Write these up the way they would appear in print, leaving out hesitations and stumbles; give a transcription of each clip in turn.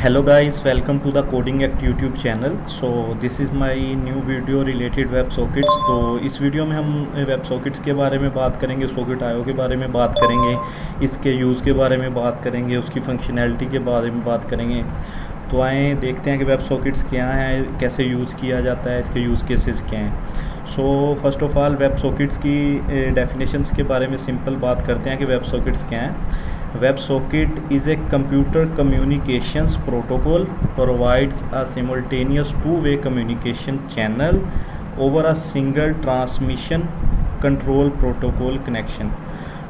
Hello guys, welcome to the Coding Act YouTube channel. So this is my new video related web sockets. तो इस video में हम web sockets के बारे में बात करेंगे, सॉकेट आईओ के बारे में बात करेंगे, इसके यूज़ के बारे में बात करेंगे, उसकी फंक्शनैलिटी के बारे में बात करेंगे। तो आए देखते हैं कि वेब सॉकेट्स क्या हैं, कैसे यूज़ किया जाता है, इसके यूज़ केसेस क्या हैं। So first of all web sockets की डेफिनेशंस के बारे में सिंपल बात करते हैं कि वेब सॉकेट्स क्या हैं। Web socket is a computer communications protocol, provides a simultaneous two-way communication channel over a single transmission control protocol connection.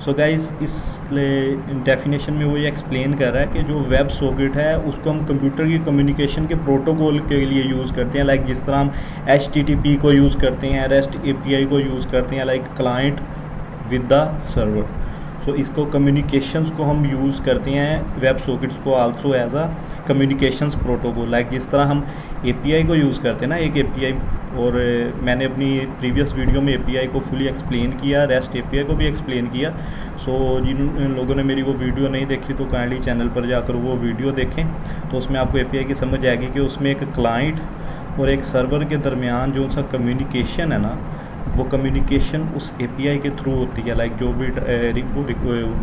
So guys, इस डेफिनेशन में वो ये एक्सप्लेन कर रहा है कि जो वेब सॉकेट है उसको हम कंप्यूटर की कम्युनिकेशन के प्रोटोकॉल के लिए यूज़ करते हैं। लाइक जिस तरह हम HTTP को यूज़ करते हैं, REST API को यूज़ करते हैं, like client with the server. So इसको कम्युनिकेशंस को हम यूज़ करते हैं वेब सॉकेट्स को also as a communications protocol. Like जिस तरह हम API को यूज़ करते हैं ना, एक API, और मैंने अपनी प्रीवियस वीडियो में API को फुली एक्सप्लेन किया, REST API को भी एक्सप्लेन किया। सो जिन लोगों ने मेरी वो वीडियो नहीं देखी तो काइंडली चैनल पर जाकर वो वीडियो देखें, तो उसमें आपको API की समझ आएगी कि उसमें एक क्लाइंट और एक सर्वर के दरमियान जो सा कम्युनिकेशन है ना, वो कम्युनिकेशन उस API के थ्रू होती है। लाइक जो भी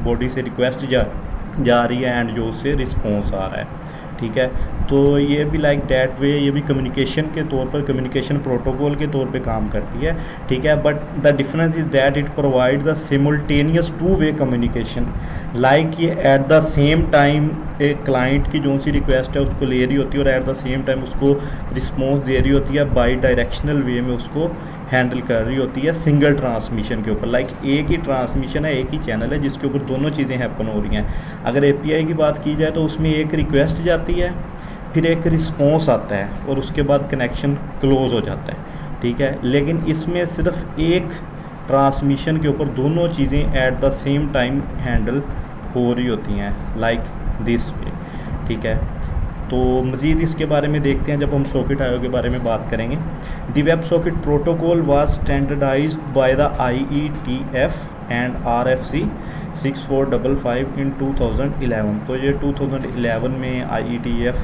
बॉडी से रिक्वेस्ट जा रही है एंड जो उससे रिस्पॉन्स आ रहा है, ठीक है। तो ये भी लाइक डैट वे, ये भी कम्युनिकेशन के तौर पर, कम्युनिकेशन प्रोटोकॉल के तौर पे काम करती है, ठीक है। But the difference is that it provides a simultaneous two way communication. Like ये एट द सेम टाइम एक क्लाइंट की जो सी रिक्वेस्ट है उसको ले रही होती है और एट द सेम टाइम उसको रिस्पॉन्स दे रही होती है, बाई डायरेक्शनल वे में उसको हैंडल कर रही होती है सिंगल ट्रांसमिशन के ऊपर। लाइक एक ही ट्रांसमिशन है, एक ही चैनल है जिसके ऊपर दोनों चीज़ें हैपन हो रही हैं। अगर API की बात की जाए तो उसमें एक रिक्वेस्ट जाती है, फिर एक रिस्पॉन्स आता है और उसके बाद कनेक्शन क्लोज हो जाता है, ठीक है। लेकिन इसमें सिर्फ एक ट्रांसमिशन के ऊपर दोनों चीज़ें eight the same time handle हो रही होती हैं, लाइक दिस वे, ठीक है। तो मज़ीद इसके बारे में देखते हैं जब हम सॉकेट आईओ के बारे में बात करेंगे। The web socket protocol was standardized by the IETF and RFC 6455 in 2011। तो ये 2011 में IETF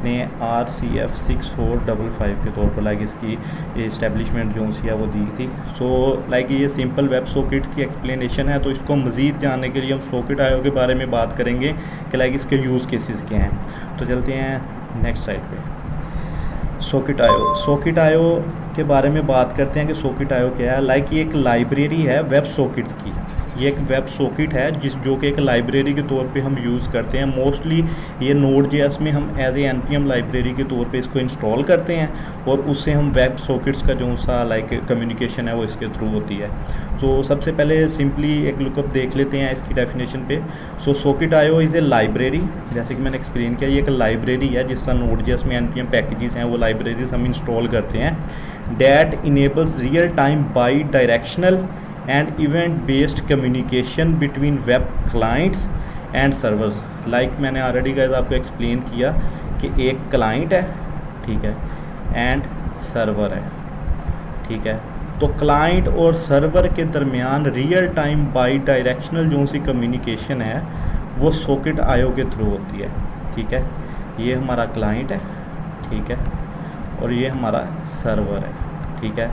ने RCF 6455 के तौर पर लाइक इसकी इस्टेब्लिशमेंट जो सी है वो दी थी। सो लाइक ये सिंपल वेब सॉकेट की एक्सप्लेनेशन है। तो इसको मज़ीद जानने के लिए हम सॉकेट आईओ के बारे में बात करेंगे कि लाइक इसके यूज़ केसेस क्या हैं। तो चलते हैं नेक्स्ट साइड पे। सॉकेट आईओ के बारे में बात करते हैं कि सॉकेट आईओ क्या है। लाइक ये एक लाइब्रेरी है वेब सॉकेट्स की। ये एक वेब सॉकेट है जो कि एक लाइब्रेरी के तौर पे हम यूज़ करते हैं। मोस्टली ये Node.js में हम एज ए NPM लाइब्रेरी के तौर पे इसको इंस्टॉल करते हैं और उससे हम वेब सॉकेट्स का जो सा लाइक कम्युनिकेशन है वो इसके थ्रू होती है। सो सबसे पहले सिंपली एक लुकअप देख लेते हैं इसकी डेफिनेशन पे। So socket IO is a library, जैसे कि मैंने एक्सप्लेन किया, ये एक लाइब्रेरी है जिस तरह Node.js में NPM पैकेजेस हैं वो लाइब्रेरीज हम इंस्टॉल करते हैं। That enables real time by directional and event based communication between web clients and servers। Like मैंने ऑलरेडी गाइस आपको एक्सप्लेन किया कि एक क्लाइंट है, ठीक है, एंड सर्वर है, ठीक है। तो क्लाइंट और सर्वर के दरमियान रियल टाइम बाई डायरेक्शनल जो सी कम्युनिकेशन है वो सॉकेट आईओ के थ्रू होती है, ठीक है। ये हमारा क्लाइंट है, ठीक है, और ये हमारा सर्वर है, ठीक है।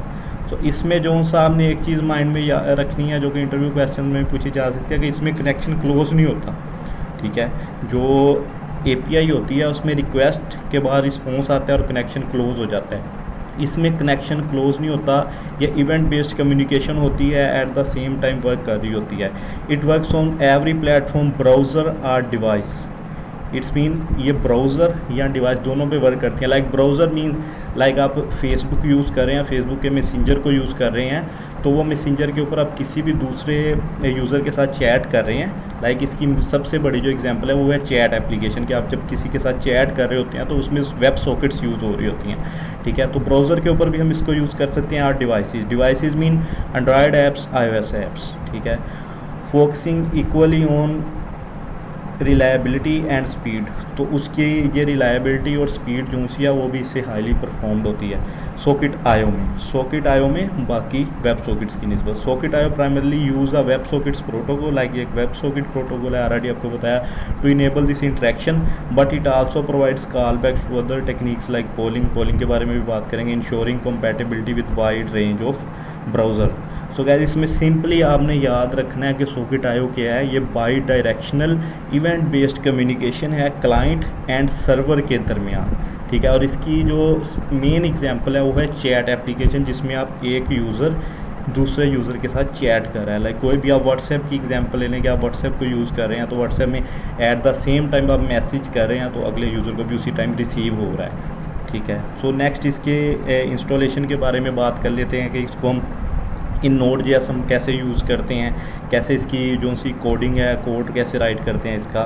तो इसमें जो सा आपने एक चीज़ माइंड में रखनी है जो कि इंटरव्यू क्वेश्चन में पूछी जा सकती है कि इसमें कनेक्शन क्लोज नहीं होता, ठीक है। जो API होती है उसमें रिक्वेस्ट के बाद रिस्पॉन्स आता है और कनेक्शन क्लोज हो जाता है। इसमें कनेक्शन क्लोज नहीं होता, ये इवेंट बेस्ड कम्युनिकेशन होती है, eight the same time work कर रही होती है। It works on every platform, browser और डिवाइस। इट्स मीन ये ब्राउज़र या डिवाइस दोनों पे वर्क करती हैं। लाइक ब्राउज़र मीन्स लाइक आप फेसबुक यूज़ कर रहे हैं, फेसबुक के मैसेंजर को यूज़ कर रहे हैं, तो वो मैसेंजर के ऊपर आप किसी भी दूसरे यूज़र के साथ चैट कर रहे हैं। लाइक इसकी सबसे बड़ी जो एग्जांपल है वो है चैट एप्लीकेशन, कि आप जब किसी के साथ चैट कर रहे होते हैं तो उसमें वेब सॉकेट्स यूज़ हो रही होती हैं, ठीक है। तो ब्राउज़र के ऊपर भी हम इसको यूज़ कर सकते हैं। और devices mean Android apps, iOS apps, ठीक है। Focusing equally on reliability and speed, तो उसकी ये रिलायबिलिटी और स्पीड जो सी है वो भी इससे हाईली परफॉर्म्ड होती है सॉकेट आयो में बाकी वेब सॉकेट्स की निस्बत। Socket IO primarily use the web sockets protocol, like एक वेब सॉकेट प्रोटोकॉल है, ऑलरेडी आपको बताया, to enable this interaction, but it also provides call backs to other techniques like polling के बारे में भी बात करेंगे, ensuring compatibility with wide range of browser. So guys इसमें सिंपली आपने याद रखना है कि सॉकेट आयो क्या है, ये by directional event based communication है क्लाइंट एंड सर्वर के दरमियान, ठीक है। और इसकी जो मेन एग्जांपल है वो है चैट एप्लीकेशन, जिसमें आप एक यूज़र दूसरे यूज़र के साथ चैट कर रहा है। लाइक कोई भी आप व्हाट्सएप की एग्जांपल ले लें कि आप व्हाट्सएप को यूज़ कर रहे हैं, तो व्हाट्सएप में एट द सेम टाइम आप मैसेज कर रहे हैं तो अगले यूज़र को भी उसी टाइम रिसीव हो रहा है, ठीक है। सो नेक्स्ट इसके इंस्टॉलेशन के बारे में बात कर लेते हैं कि इसको हम इन Node.js हम कैसे यूज़ करते हैं, कैसे इसकी जो सी कोडिंग है, कोड कैसे राइट करते हैं इसका।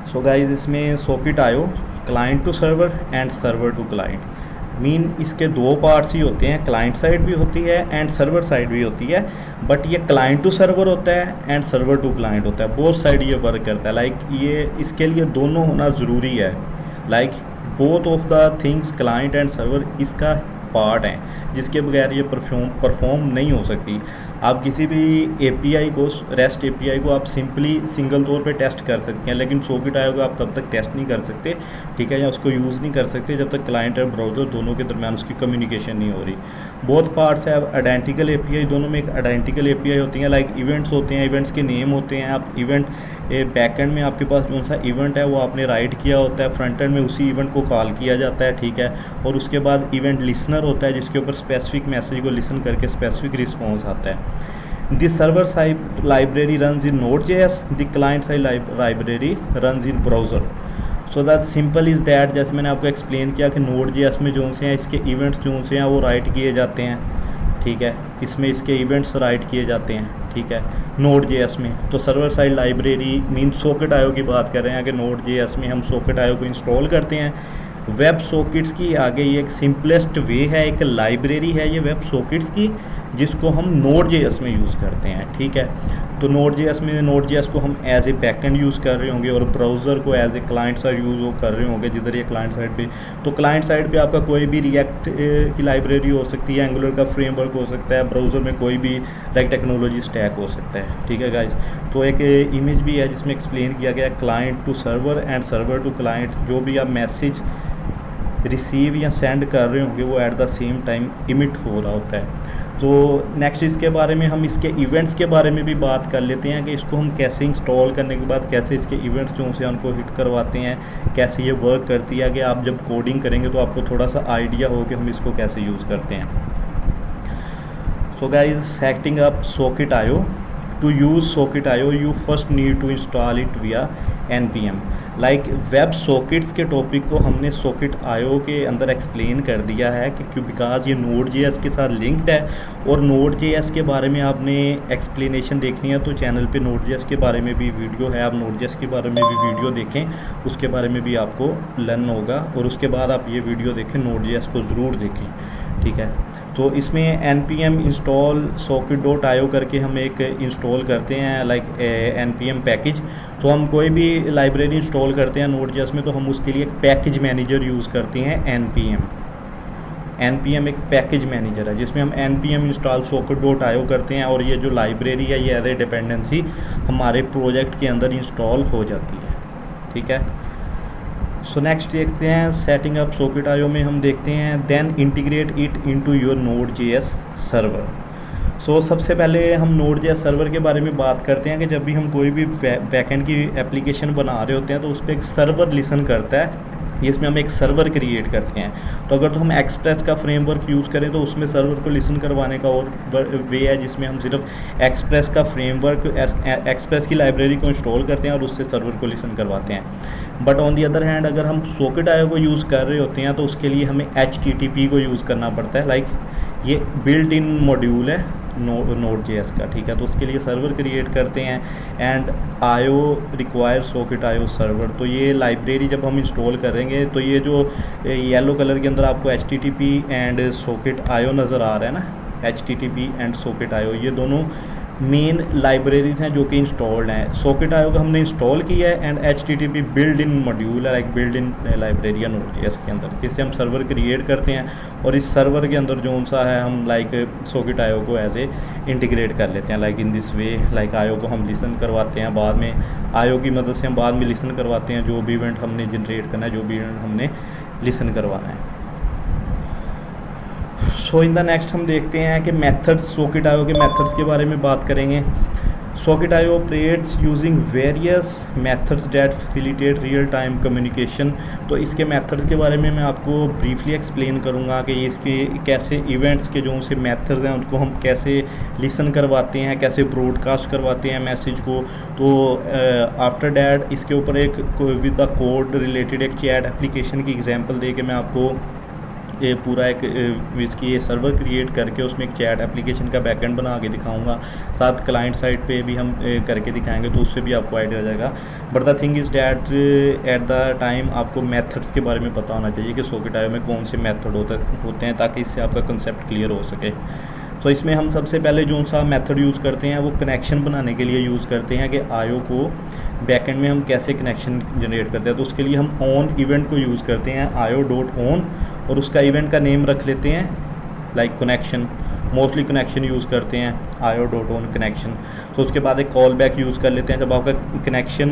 सो गाइज इसमें socket IO client to server and server to client, mean इसके दो पार्ट्स ही होते हैं, क्लाइंट साइड भी होती है एंड सर्वर साइड भी होती है, बट ये क्लाइंट टू सर्वर होता है एंड सर्वर टू क्लाइंट होता है, बोथ साइड ये वर्क करता है। लाइक ये इसके लिए दोनों होना ज़रूरी है, like both of the things client and server इसका पार्ट हैं, जिसके बगैर ये परफॉर्म नहीं हो सकती। आप किसी भी एपीआई को, रेस्ट एपीआई को आप सिंपली सिंगल तौर पे टेस्ट कर सकते हैं, लेकिन सॉकेट आयो को आप तब तक टेस्ट नहीं कर सकते, ठीक है, या उसको यूज़ नहीं कर सकते जब तक क्लाइंट और ब्राउज़र दोनों के दरमियान उसकी कम्युनिकेशन नहीं हो रही। बोथ पार्ट्स है आइडेंटिकल एपीआई, दोनों में एक आइडेंटिकल एपीआई होती हैं, लाइक इवेंट्स होते हैं, इवेंट्स के नेम होते हैं। आप इवेंट बैकएंड में आपके पास जो सा इवेंट है वो आपने राइट किया होता है, फ्रंट एंड में उसी इवेंट को कॉल किया जाता है, ठीक है। और उसके बाद इवेंट लिसनर होता है जिसके ऊपर स्पेसिफिक मैसेज को लिसन करके स्पेसिफिक रिस्पॉन्स आता है। The server side library runs in Node.js, the client side library runs in browser. So that simple is that, जैसे मैंने आपको एक्सप्लेन किया कि Node.js में जो से हैं इसके इवेंट्स जो से हैं वो राइट किए जाते हैं, ठीक है, इसमें इसके इवेंट्स राइट किए जाते हैं, ठीक है, Node.js में। तो server side library mean socket आयो की बात कर रहे हैं कि Node.js में हम सॉकेट आयो को इंस्टॉल करते हैं। वेब सॉकेट्स की आगे ये एक सिंपलेस्ट वे है, एक लाइब्रेरी है ये वेब सॉकेट्स की, जिसको हम Node.js में यूज़ करते हैं, ठीक है। तो Node.js को हम एज ए बैकएंड यूज़ कर रहे होंगे और ब्राउज़र को as a client side use वो कर रहे होंगे, जिधर ये क्लाइंट साइड पे, तो क्लाइंट साइड पे आपका कोई भी रिएक्ट की लाइब्रेरी हो सकती है, एंगुलर का फ्रेमवर्क हो सकता है, ब्राउज़र में कोई भी लाइक टेक्नोलॉजी स्टैक हो सकता है, ठीक है गाइज। तो एक इमेज भी है जिसमें एक्सप्लेन किया गया client to server and server to client, जो भी आप मैसेज रिसीव या सेंड कर रहे होंगे वो eight the same time emit हो रहा होता है। तो नेक्स्ट इसके बारे में हम इसके इवेंट्स के बारे में भी बात कर लेते हैं कि इसको हम कैसे इंस्टॉल करने के बाद कैसे इसके इवेंट्स जो से उनको हिट करवाते हैं, कैसे ये वर्क करती है, कि आप जब कोडिंग करेंगे तो आपको थोड़ा सा आइडिया हो कि हम इसको कैसे यूज़ करते हैं। So guys setting up socket IO, to use socket IO you first need to install it via npm। Like web sockets के टॉपिक को हमने सॉकेट आयो के अंदर एक्सप्लेन कर दिया है कि क्यों, बिकॉज ये Node.js के साथ लिंक्ड है, और Node.js के बारे में आपने एक्सप्लेनेशन देखनी है तो चैनल पे Node.js के बारे में भी वीडियो है, आप Node.js के बारे में भी वीडियो देखें, उसके बारे में भी आपको लर्न होगा, और उसके बाद आप ये वीडियो देखें, Node.js को ज़रूर देखें, ठीक है। तो इसमें npm इंस्टॉल socket.io करके हम एक इंस्टॉल करते हैं, लाइक npm पैकेज। तो हम कोई भी लाइब्रेरी इंस्टॉल करते हैं Node.js में तो हम उसके लिए एक पैकेज मैनेजर यूज़ करते हैं npm एक पैकेज मैनेजर है जिसमें हम npm इंस्टॉल socket.io करते हैं, और ये जो लाइब्रेरी है ये एज ए डिपेंडेंसी हमारे प्रोजेक्ट के अंदर इंस्टॉल हो जाती है, ठीक है। सो नेक्स्ट देखते हैं सेटिंग अप सॉकेट आयो में हम देखते हैं then integrate it into your Node.js server. So सबसे पहले हम Node.js सर्वर के बारे में बात करते हैं कि जब भी हम कोई भी बैकएंड की एप्लीकेशन बना रहे होते हैं तो उस पर एक सर्वर लिसन करता है, इसमें हम एक सर्वर क्रिएट करते हैं। तो अगर तो हम एक्सप्रेस का फ्रेमवर्क यूज़ करें तो उसमें सर्वर को लिसन करवाने का और वे है जिसमें हम सिर्फ एक्सप्रेस का फ्रेमवर्क, एक्सप्रेस की लाइब्रेरी को इंस्टॉल करते हैं और उससे सर्वर को लिसन करवाते हैं। But on the other hand अगर हम सॉकेट आयो को यूज़ कर रहे होते हैं तो उसके लिए हमें HTTP को यूज़ करना पड़ता है, लाइक ये बिल्ट इन मॉड्यूल है Node.js का, ठीक है। तो उसके लिए सर्वर क्रिएट करते हैं एंड आयो रिक्वायर सॉकेट आयो सर्वर। तो ये लाइब्रेरी जब हम इंस्टॉल करेंगे तो ये जो येलो कलर के अंदर आपको HTTP एंड सॉकेट आयो नज़र आ रहा है ना, HTTP एंड सॉकेट आयो, ये दोनों मेन लाइब्रेरीज हैं जो कि इंस्टॉल्ड हैं। सॉकेट आयो को हमने इंस्टॉल किया है and HTTP build in module है, like build in library Node.js के अंदर। इससे हम सर्वर क्रिएट करते हैं और इस सर्वर के अंदर जो सा है हम लाइक सॉकेट आयो को एज ए इंटीग्रेट कर लेते हैं, like in this way. Like आयो को हम लिसन करवाते हैं, बाद में आयो की मदद से हम बाद में लिसन करवाते हैं जो भी इवेंट हमने जनरेट करना है, जो भी इवेंट हमने लिसन करवाना है। सो इन द नेक्स्ट हम देखते हैं कि मेथड्स, सॉकेट आयो के मेथड्स के बारे में बात करेंगे। सॉकेट आयो operates using various methods that facilitate real time communication. तो इसके मेथड्स के बारे में मैं आपको ब्रीफली एक्सप्लेन करूंगा कि इसके कैसे इवेंट्स के जो से मेथड्स हैं उनको हम कैसे लिसन करवाते हैं, कैसे ब्रॉडकास्ट करवाते हैं मैसेज को। तो आफ्टर डैट इसके ऊपर एक विद द कोड रिलेटेड एक चैट एप्लीकेशन की एग्जांपल दे के मैं आपको ये पूरा एक इसकी सर्वर क्रिएट करके उसमें एक चैट एप्लीकेशन का बैकएंड बना के दिखाऊंगा। साथ क्लाइंट साइड पे भी हम करके दिखाएंगे, तो उससे भी आपको आइडिया आ जाएगा। But the thing is that at the time आपको मेथड्स के बारे में पता होना चाहिए कि सॉकेट आयो में कौन से मेथड होते हैं, ताकि इससे आपका कंसेप्ट क्लियर हो सके। तो इसमें हम सबसे पहले जो सा मेथड यूज़ करते हैं वो कनेक्शन बनाने के लिए यूज़ करते हैं कि आयो को बैकएंड में हम कैसे कनेक्शन जनरेट करते हैं। तो उसके लिए हम ऑन इवेंट को यूज़ करते हैं, io.on, और उसका इवेंट का नेम रख लेते हैं like connection. Mostly connection use करते हैं, io.on कनेक्शन। तो उसके बाद एक कॉल बैक यूज़ कर लेते हैं। जब आपका कनेक्शन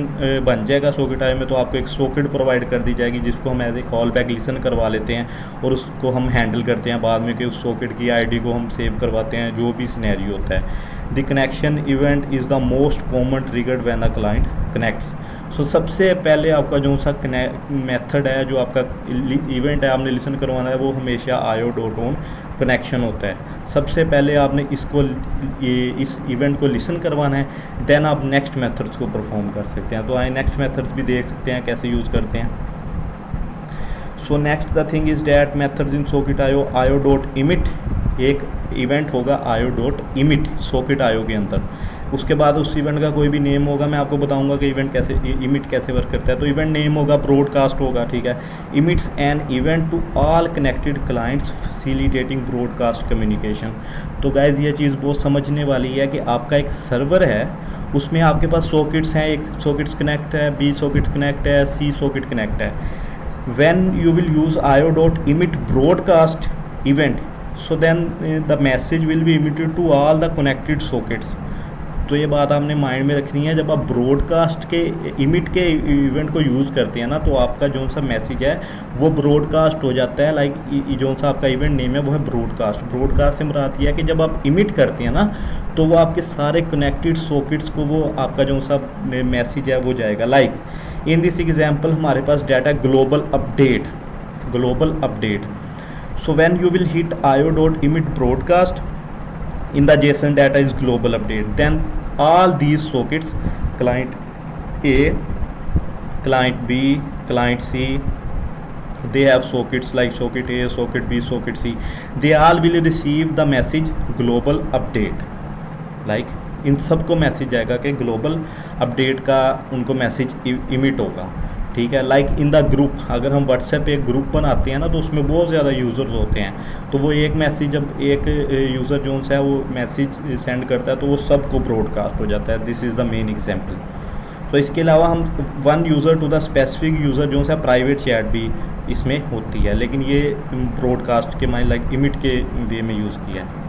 बन जाएगा सॉकेट आयो में तो आपको एक सॉकेट प्रोवाइड कर दी जाएगी जिसको हम as a call back listen करवा लेते हैं और उसको हम हैंडल करते हैं बाद में कि उस सॉकेट की ID को हम सेव करवाते हैं, जो भी सिनेरियो होता है। The connection event is the most common triggered when the client connects. So सबसे पहले आपका जो सा मेथड है, जो आपका इवेंट है आपने लिसन करवाना है, वो हमेशा io.on कनेक्शन होता है। सबसे पहले आपने इस इवेंट को लिसन करवाना है, देन आप नेक्स्ट मेथड्स को परफॉर्म कर सकते हैं। तो आए नेक्स्ट मेथड्स भी देख सकते हैं कैसे यूज़ करते हैं। So next the thing is that methods in socket आयो, io.emit एक इवेंट होगा io.emit सॉकेट आयो के अंदर। उसके बाद उस इवेंट का कोई भी नेम होगा, मैं आपको बताऊंगा कि इवेंट कैसे इमिट कैसे वर्क करता है। तो इवेंट नेम होगा ब्रॉडकास्ट होगा, ठीक है। Emits an event to all connected clients facilitating broadcast communication. तो गाइज ये चीज़ बहुत समझने वाली है कि आपका एक सर्वर है, उसमें आपके पास सॉकेट्स हैं, एक सॉकेट्स कनेक्ट है, B सॉकेट कनेक्ट है, C सॉकेट कनेक्ट है। When you will use io.emit broadcast event, so then the message will be emitted to all the connected sockets। तो ये बात आपने माइंड में रखनी है, जब आप ब्रॉडकास्ट के इमिट के इवेंट को यूज़ करते हैं ना, तो आपका जो सा मैसेज है वो ब्रॉडकास्ट हो जाता है। लाइक जो सा आपका इवेंट नेम है वो है ब्रॉडकास्ट। ब्रॉडकास्ट से मुराद ये है कि जब आप इमिट करते हैं ना, तो वो आपके सारे कनेक्टेड सॉकेट्स को वो आपका जो सा मैसेज है वो जाएगा। लाइक इन दिस एग्जाम्पल हमारे पास data global update. So when you will hit io.emit broadcast in the JSON data is global update, then all these sockets, client A, client B, client C, they have sockets like socket A, socket B, socket C, they all will receive the message global update। like इन सबको message आएगा कि global update का उनको message emit होगा, ठीक है। Like in the group, अगर हम व्हाट्सएप पे एक ग्रुप बनाते हैं ना, तो उसमें बहुत ज़्यादा यूज़र्स होते हैं, तो वो एक मैसेज जब एक यूज़र जो है वो मैसेज सेंड करता है तो वो सबको ब्रॉडकास्ट हो जाता है। This is the main example. तो इसके अलावा हम one user to the specific user जो है प्राइवेट चैट भी इसमें होती है, लेकिन ये ब्रॉडकास्ट के माइन लाइक इमिट के वे में यूज़ किया है।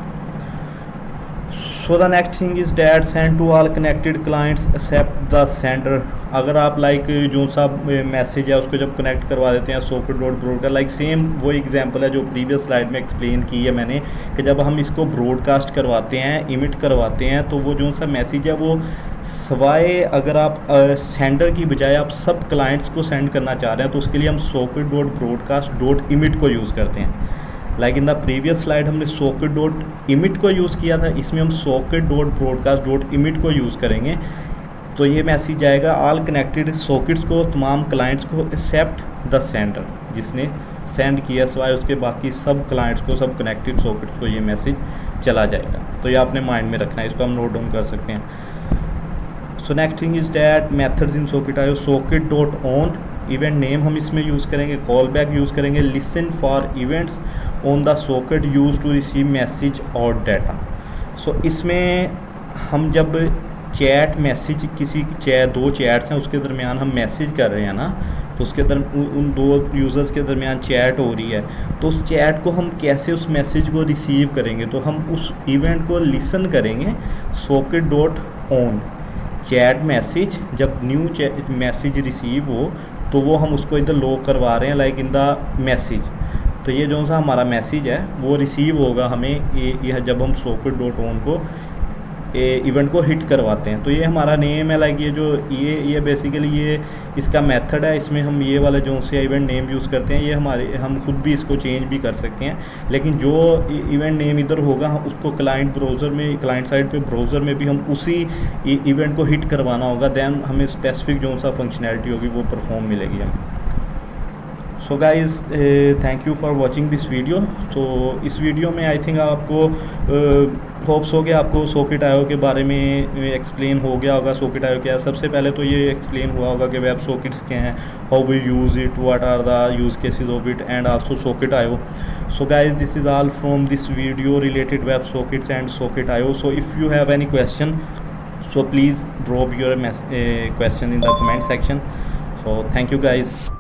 So the next thing is that send to all connected clients except the sender. अगर आप लाइक जो सा मैसेज है उसको जब कनेक्ट करवा देते हैं socket.broadcast, लाइक सेम वो एग्जांपल है जो प्रीवियस स्लाइड में एक्सप्लेन की है मैंने, कि जब हम इसको ब्रॉडकास्ट करवाते हैं, इमिट करवाते हैं, तो वो जो सा मैसेज है वो सवाए अगर आप सेंडर की बजाय आप सब क्लाइंट्स को सेंड करना चाह रहे हैं, तो उसके लिए हम socket.broadcast.emit को यूज़ करते हैं। Like in the previous slide हमने socket.emit को यूज़ किया था, इसमें हम socket.broadcast.emit को यूज़ करेंगे। तो ये मैसेज आएगा ऑल कनेक्टेड सॉकेट्स को, तमाम क्लाइंट्स को, एक्सेप्ट द सेंडर, जिसने सेंड किया सिवाय उसके बाकी सब क्लाइंट्स को, सब कनेक्टेड सॉकेट्स को ये मैसेज चला जाएगा। तो ये आपने माइंड में रखना है, इसको हम नोट डाउन कर सकते हैं। So next thing is that methods in socket IO, socket.on event name हम इसमें यूज़ करेंगे, कॉल बैक यूज़ करेंगे, listen for events on the socket use to receive message और डाटा। सो इसमें हम जब चैट मैसेज किसी दो चैट्स हैं उसके दरमियान हम मैसेज कर रहे हैं ना, तो उसके उन दो यूज़र्स के दरमियान चैट हो रही है, तो उस चैट को हम कैसे उस मैसेज को रिसीव करेंगे, तो हम उस इवेंट को लिसन करेंगे socket dot on chat message. जब न्यू मैसेज रिसीव हो तो वो हम उसको इधर लॉक करवा रहे हैं लाइक इन द मैसेज। तो ये जो सा हमारा मैसेज है वो रिसीव होगा हमें यह जब हम सॉकेट डॉट ऑन को इवेंट को हिट करवाते हैं। तो ये हमारा नेम है लाइक ये बेसिकली ये इसका मेथड है। इसमें हम ये वाला जो से इवेंट नेम यूज़ करते हैं, ये हम खुद भी इसको चेंज भी कर सकते हैं, लेकिन जो इवेंट नेम इधर होगा हम उसको क्लाइंट साइड पे ब्राउज़र में भी हम उसी इवेंट को हिट करवाना होगा, देन हमें स्पेसिफिक जो सा फंक्शनैलिटी होगी वो परफॉर्म मिलेगी हमें। So guys thank you for watching this video. तो इस वीडियो में आई थिंक आपको होप्स हो गया, आपको सॉकेट आईओ के बारे में एक्सप्लेन हो गया होगा। सॉकेट आईओ क्या है, सबसे पहले तो ये एक्सप्लेन हुआ होगा कि वेब सॉकेट्स क्या हैं, how we use it, what are the use cases of it, and also socket IO. So guys, this is all from this video related web sockets and socket IO. So if you have any question, so please drop your question in the comment section. So thank you guys.